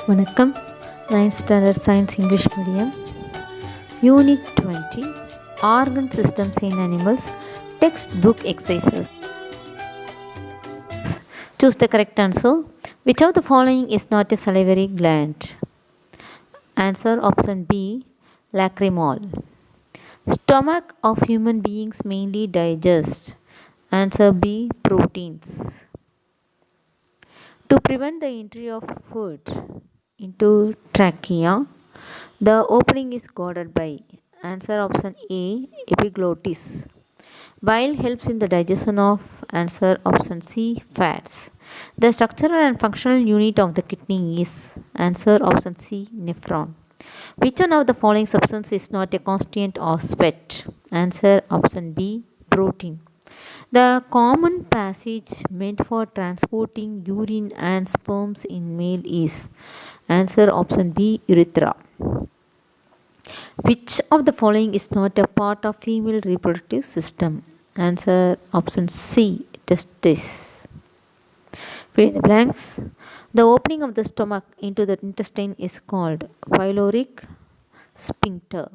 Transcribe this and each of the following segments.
வணக்கம். 9th Standard Science English Medium, Unit 20, Organ Systems in Animals, Textbook Exercises. Choose the correct answer. Which of the following is not a salivary gland? Answer option B, lacrimal. Stomach of human beings mainly digest. Answer B, proteins. To prevent the entry of food into trachea, the opening is guarded by. Answer option A, epiglottis. Bile helps in the digestion of. Answer option C, fats. The structural and functional unit of the kidney is. Answer option C, nephron. Which one of the following substance is not a constituent of sweat? Answer option B, protein. The common passage meant for transporting urine and sperms in male is. Answer option B, urethra. Which of the following is not a part of female reproductive system? Answer option C, testes. Fill in the blanks. The opening of the stomach into the intestine is called pyloric sphincter.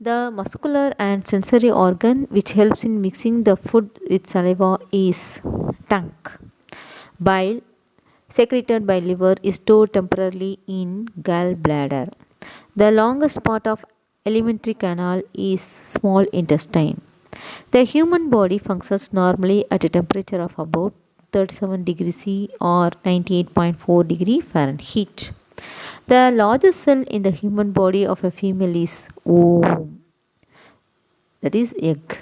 The muscular and sensory organ which helps in mixing the food with saliva is tongue. Bile secreted by liver is stored temporarily in gallbladder. The longest part of alimentary canal is small intestine. The human body functions normally at a temperature of about 37 degrees C or 98.4 degree Fahrenheit. The largest cell in the human body of a female is ovum, that is egg.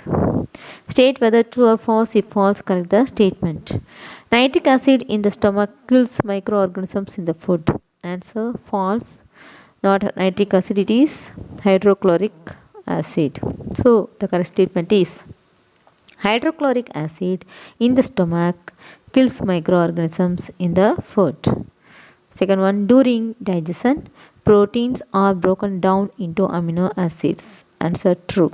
State whether true or false. If false, correct the statement. Nitric acid in the stomach kills microorganisms in the food. Answer false. Not nitric acid, it is hydrochloric acid. So the correct statement is hydrochloric acid in the stomach kills microorganisms in the food. Second one, during digestion, proteins are broken down into amino acids. Answer true.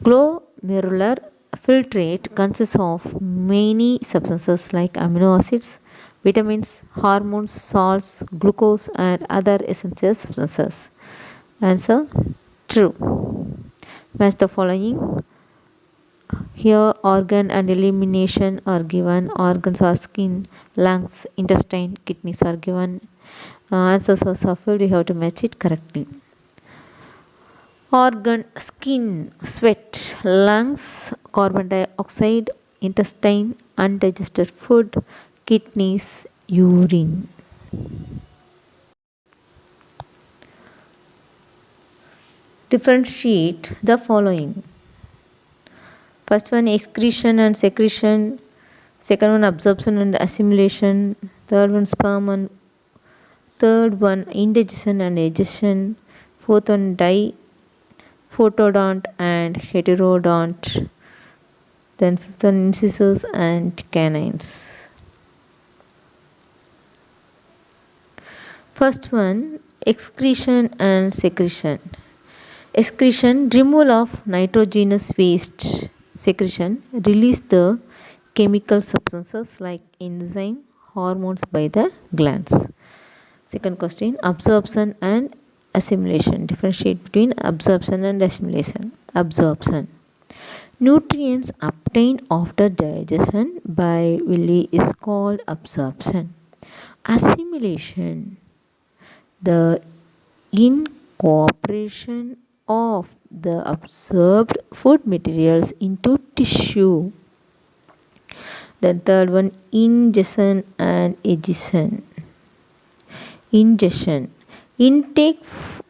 Glomerular filtrate consists of many substances like amino acids, vitamins, hormones, salts, glucose, and other essential substances. Answer true. Match the following. Here, organ and elimination are given. Organs are skin, lungs, intestine, kidneys are given. Answers are shuffled. We have to match it correctly. Organ, skin, sweat, lungs, carbon dioxide, intestine, undigested food, kidneys, urine. Differentiate the following. First one, excretion and secretion. Second one, absorption and assimilation. Third one, sperm and indigestion and egestion. Fourth one, diphotodont and heterodont. Then fifth one, incisors and canines. First one, excretion and secretion. Excretion, removal of nitrogenous waste. Secretion, release the chemical substances like enzyme, hormones by the glands. Second question, absorption and assimilation. Differentiate between absorption and assimilation. Absorption, nutrients obtained after digestion by Bille is called absorption. Assimilation, the incorporation of the absorbed food materials into tissue. Then third one, ingestion and egestion. Ingestion, intake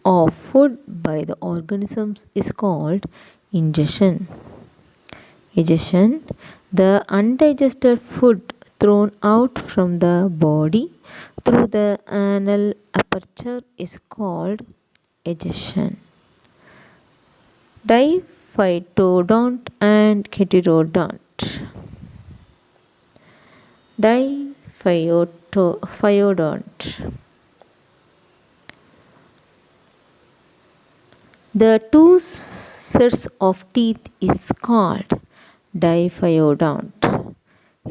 of food by the organisms is called ingestion. Egestion, the undigested food thrown out from the body through the anal aperture is called egestion. Diphotodont and heterodont. Diphyodont. The two sets of teeth is called diphyodont.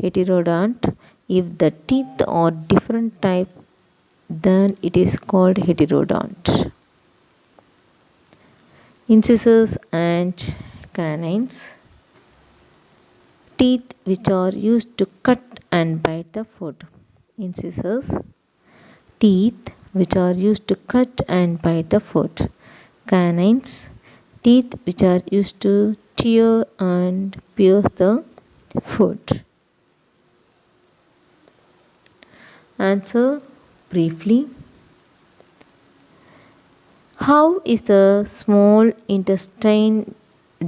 Heterodont. If the teeth are different type, then it is called heterodont. Incisors and canines. Teeth which are used to cut and bite the food. Incisors. Teeth which are used to cut and bite the food. Canines. Teeth which are used to tear and pierce the food. Answer briefly. How is the small intestine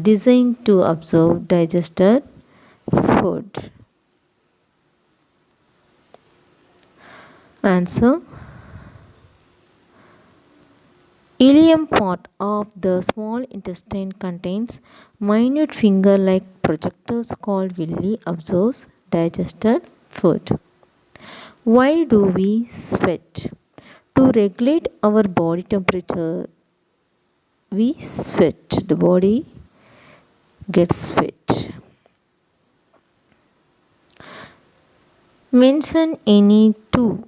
designed to absorb digested food? Answer. Ileum part of the small intestine contains minute finger-like projectors called villi absorbs digested food. Why do we sweat? To regulate our body temperature, we sweat. The body gets sweat. Mention any two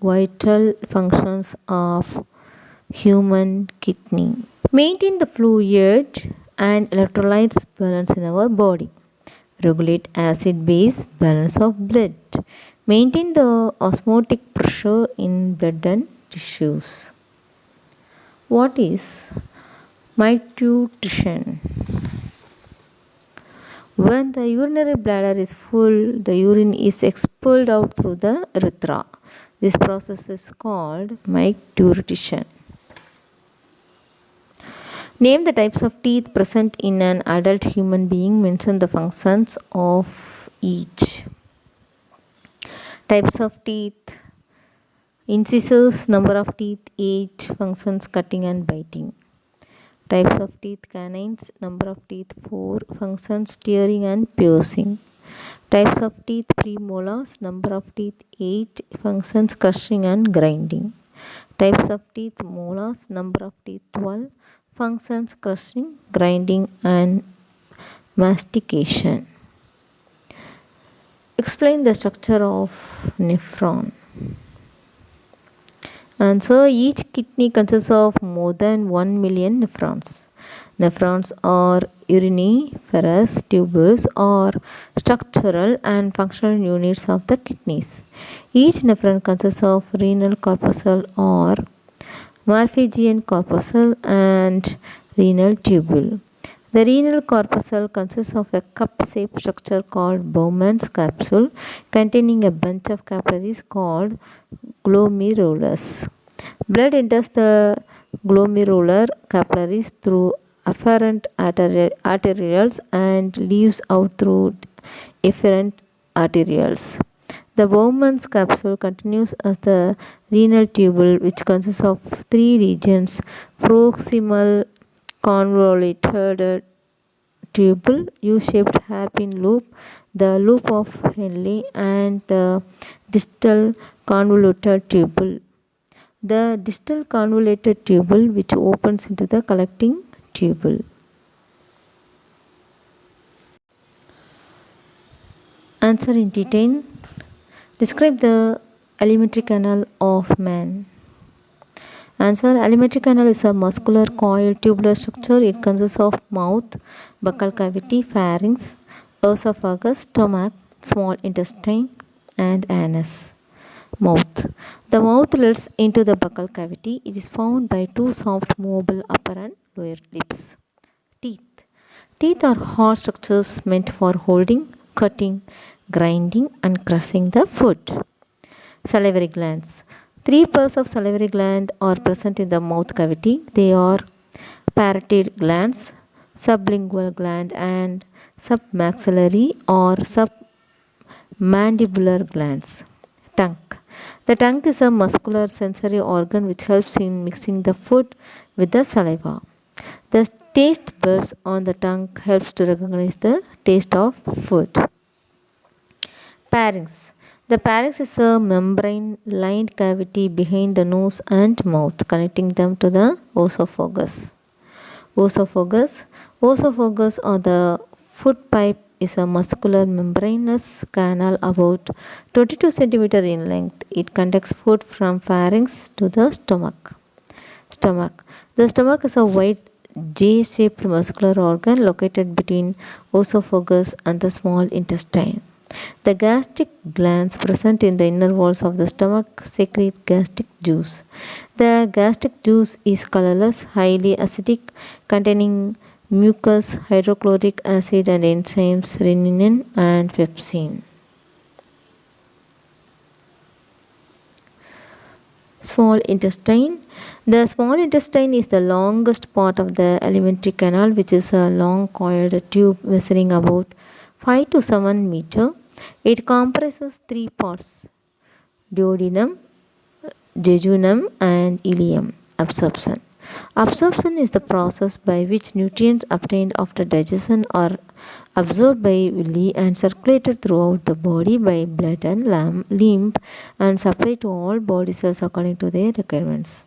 vital functions of human kidney. Maintain the fluid and electrolytes balance in our body. Regulate acid-base balance of blood. Maintain the osmotic pressure in blood and tissues. What is mituration? When the urinary bladder is full, the urine is expelled out through the urethra. This process is called mituration. Name the types of teeth present in an adult human being. Mention the functions of each. Types of teeth. Incisors, number of teeth 8, functions cutting and biting. Types of teeth. Canines, number of teeth 4, functions tearing and piercing. Types of teeth. Premolars, number of teeth 8, functions crushing and grinding. Types of teeth. Molars, number of teeth 12, functions crushing, grinding and mastication. Explain the structure of nephron. Answer. Each kidney consists of more than 1 million nephrons. Nephrons are uriniferous tubules or structural and functional units of the kidneys. Each nephron consists of renal corpuscle or Malpighian corpuscle and renal tubule. The renal corpuscle consists of a cup-shaped structure called Bowman's capsule containing a bunch of capillaries called glomerulus. Blood enters the glomerular capillaries through afferent arterioles and leaves out through efferent arterioles. The Bowman's capsule continues as the renal tubule, which consists of 3 regions: proximal convoluted tubule, U-shaped hairpin loop, the loop of Henle, and the distal convoluted tubule. The distal convoluted tubule, which opens into the collecting tubule. Answer in detail. Describe the alimentary canal of man. Answer. Alimentary canal is a muscular coiled tubular structure. It consists of mouth, buccal cavity, pharynx, esophagus, stomach, small intestine and anus. Mouth. The mouth leads into the buccal cavity. It is formed by 2 soft movable upper and lower lips. Teeth. Teeth are hard structures meant for holding, cutting, grinding and crushing the food. Salivary glands. 3 pairs of salivary glands are present in the mouth cavity. They are parotid glands, sublingual gland and submaxillary or submandibular glands. Tongue. The tongue is a muscular sensory organ which helps in mixing the food with the saliva. The taste buds on the tongue helps to recognize the taste of food. Pharynx. The pharynx is a membrane-lined cavity behind the nose and mouth, connecting them to the esophagus. Esophagus or the food pipe is a muscular membranous canal about 22 cm in length. It conducts food from pharynx to the stomach. The stomach is a wide J-shaped muscular organ located between esophagus and the small intestine. The gastric glands present in the inner walls of the stomach secrete gastric juice. The gastric juice is colorless, highly acidic, containing mucus, hydrochloric acid, and enzymes renin and pepsin. Small intestine. The small intestine is the longest part of the alimentary canal, which is a long coiled tube measuring about 5 to 7 meter. It comprises three parts: duodenum, jejunum, and ileum. Absorption. Absorption is the process by which nutrients obtained after digestion are absorbed by villi and circulated throughout the body by blood and lymph and supplied to all body cells according to their requirements.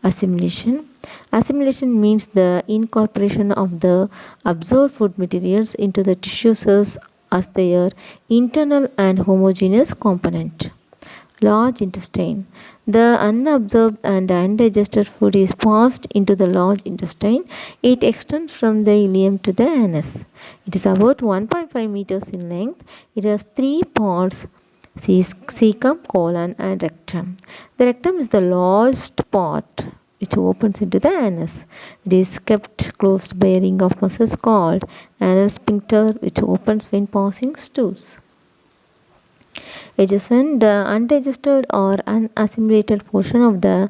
Assimilation. Assimilation means the incorporation of the absorbed food materials into the tissue cells as their internal and homogeneous component. Large intestine. The unabsorbed and undigested food is passed into the large intestine. It extends from the ileum to the anus. It is about 1.5 meters in length. It has three parts: cecum, colon, and rectum. The rectum is the largest part which opens into the anus. It is kept closed by a ring of muscles called anal sphincter, which opens when passing stools. Adjacent, the undigested or unassimilated portion of the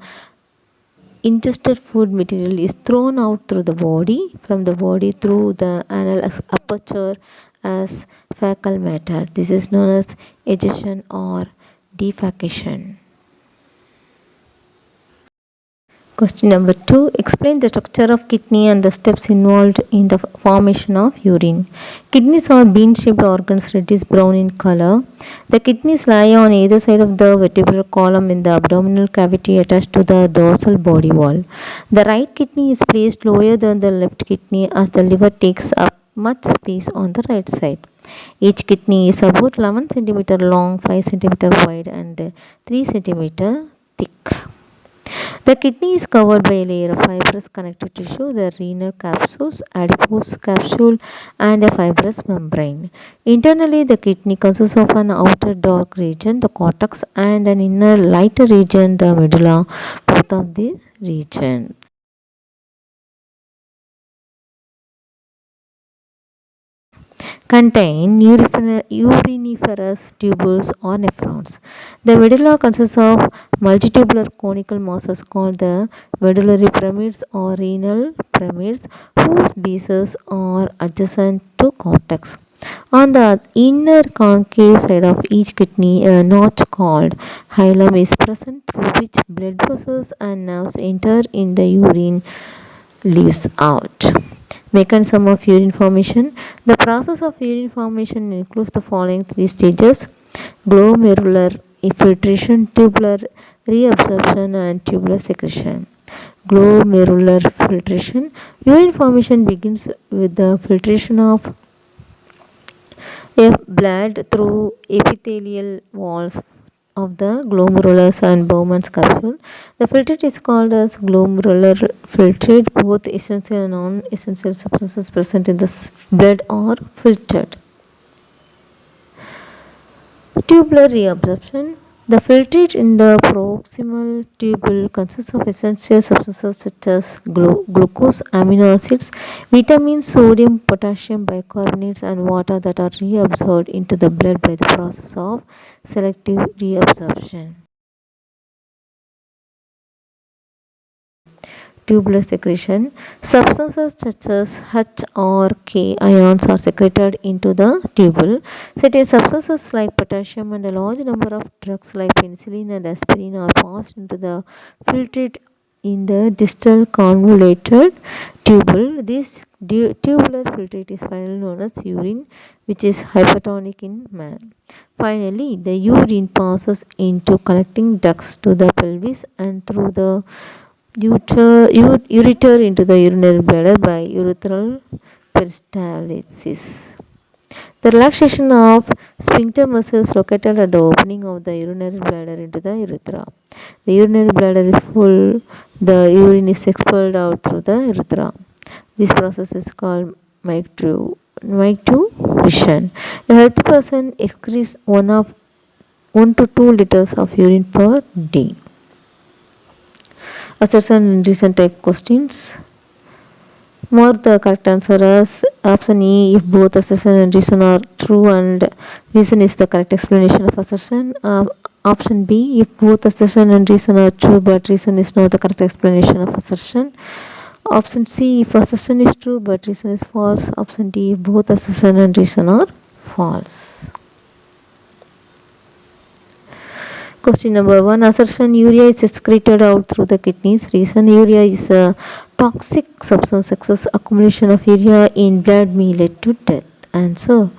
ingested food material is thrown out through the body, from the body through the anal aperture as fecal matter. This is known as egestion or defecation. Question number 2. Explain the structure of kidney and the steps involved in the formation of urine. Kidneys are bean-shaped organs, reddish brown in color. The kidneys lie on either side of the vertebral column in the abdominal cavity attached to the dorsal body wall. The right kidney is placed lower than the left kidney as the liver takes up much space on the right side. Each kidney is about 11 cm long, 5 cm wide, and 3 cm thick. The kidney is covered by a layer of fibrous connective tissue, the renal capsules, adipose capsule, and a fibrous membrane. Internally, the kidney consists of an outer dark region, the cortex, and an inner lighter region, the medulla, both of the region. Contain uriniferous tubules or nephrons. The medulla consists of multitubular conical masses called the medullary pyramids or renal pyramids, whose bases are adjacent to cortex. On the inner concave side of each kidney, a notch called hilum is present, through which blood vessels and nerves enter in the urine leaves out. Mechanism of urine formation. The process of urine formation includes the following three stages: glomerular filtration, tubular reabsorption, and tubular secretion. Glomerular filtration. Urine formation begins with the filtration of blood through epithelial walls of the glomerulus and Bowman's capsule. The filtrate is called as glomerular filtrate. Both essential and non-essential substances present in the blood are filtered. Tubular reabsorption. The filtrate in the proximal tubule consists of essential substances such as glucose, amino acids, vitamins, sodium, potassium, bicarbonates, and water that are reabsorbed into the blood by the process of selective reabsorption. Tubular secretion. Substances such as H or K ions are secreted into the tubule. Certain substances like potassium and a large number of drugs like penicillin and aspirin are passed into the filtrate in the distal convoluted tubule. This tubular filtrate is finally known as urine, which is hypertonic in man. Finally, the urine passes into connecting ducts to the pelvis and through the ureter into the urinary bladder by urethral peristalsis. The relaxation of sphincter muscles located at the opening of the urinary bladder into the urethra. The urinary bladder is full, the urine is expelled out through the urethra. This process is called micturition. A healthy person excretes 1 to 2 liters of urine per day. Assertion and reason type questions. Mark the correct answer as option E if both assertion and reason are true and reason is the correct explanation of assertion. Option B if both assertion and reason are true but reason is not the correct explanation of assertion. Option C if assertion is true but reason is false. Option D if both assertion and reason are false. Question number 1. Assertion: urea is excreted out through the kidneys. Reason: urea is a toxic substance. Excess accumulation of urea in blood may lead to death. Answer: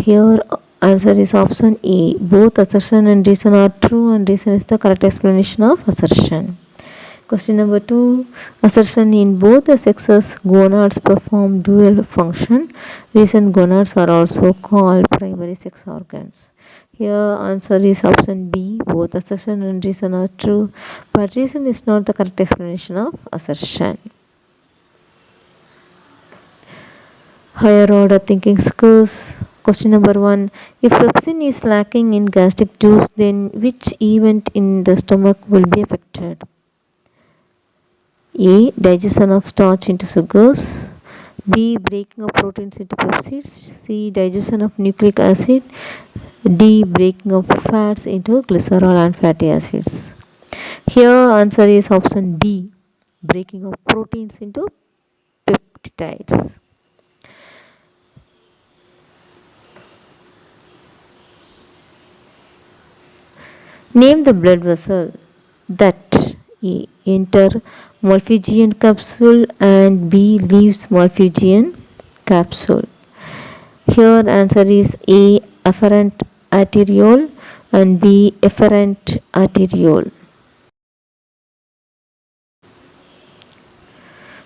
here answer is option A. Both assertion and reason are true and reason is the correct explanation of assertion. Question number 2. Assertion: in both the sexes, gonads perform dual function. Reason: gonads are also called primary sex organs. Here answer is option B. Both assertion and reason are true, but reason is not the correct explanation of assertion. Higher order thinking skills. Question number 1. If pepsin is lacking in gastric juice, then which event in the stomach will be affected? A. Digestion of starch into sugars. B. Breaking of proteins into peptides. C. Digestion of nucleic acid. D. Breaking of fats into glycerol and fatty acids. Here answer is option B. Breaking of proteins into peptides. Name the blood vessel that A. enter Malpighian capsule and B. leaves Malpighian capsule. Here answer is A. afferent arteriole and B. efferent arteriole.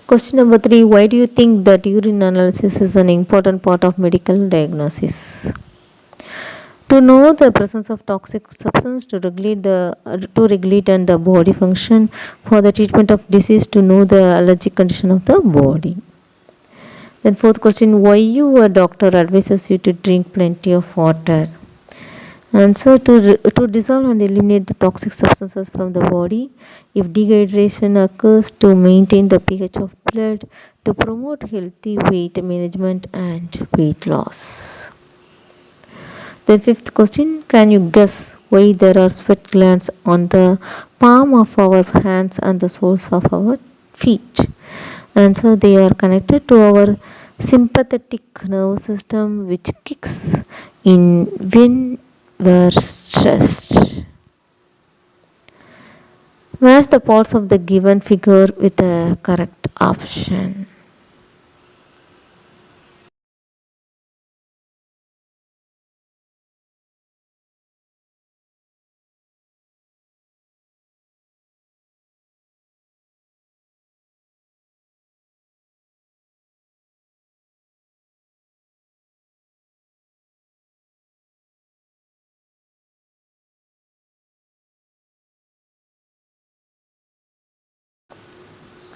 Question number 3. Why do you think that urine analysis is an important part of medical diagnosis? To know the presence of toxic substance, to regulate and the body function, for the treatment of disease, to know the allergic condition of the body. Then fourth question, why your doctor advises you to drink plenty of water? Answer: to dissolve and eliminate the toxic substances from the body. If dehydration occurs, to maintain the pH of blood, to promote healthy weight management and weight loss. Then fifth question, can you guess why there are sweat glands on the palm of our hands and the soles of our feet? Answer: they are connected to our sympathetic nervous system, which kicks in when we're stressed. Match the parts of the given figure with the correct option.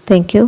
Thank you.